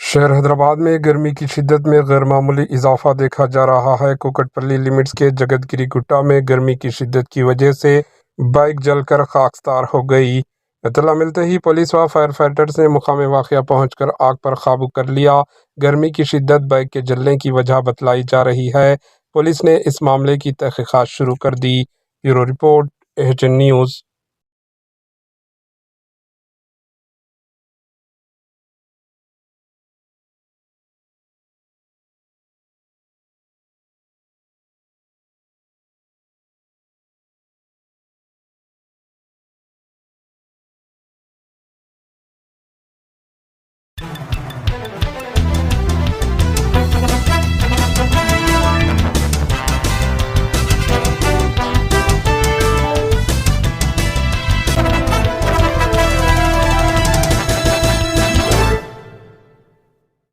शहर हैदराबाद में गर्मी की शिद्दत में गैरमामूली इजाफा देखा जा रहा है। कुकटपल्ली लिमिट्स के जगतगिरी गुट्टा में गर्मी की शिद्दत की वजह से बाइक जलकर खाकसार हो गई। इत्तला मिलते ही पुलिस व फायर फाइटर्स ने मुकाम वाक़या पहुंचकर आग पर काबू कर लिया। गर्मी की शिद्दत बाइक के जलने की वजह बतलाई जा रही है। पुलिस ने इस मामले की तहकीकात शुरू कर दी। Bureau report, HN news.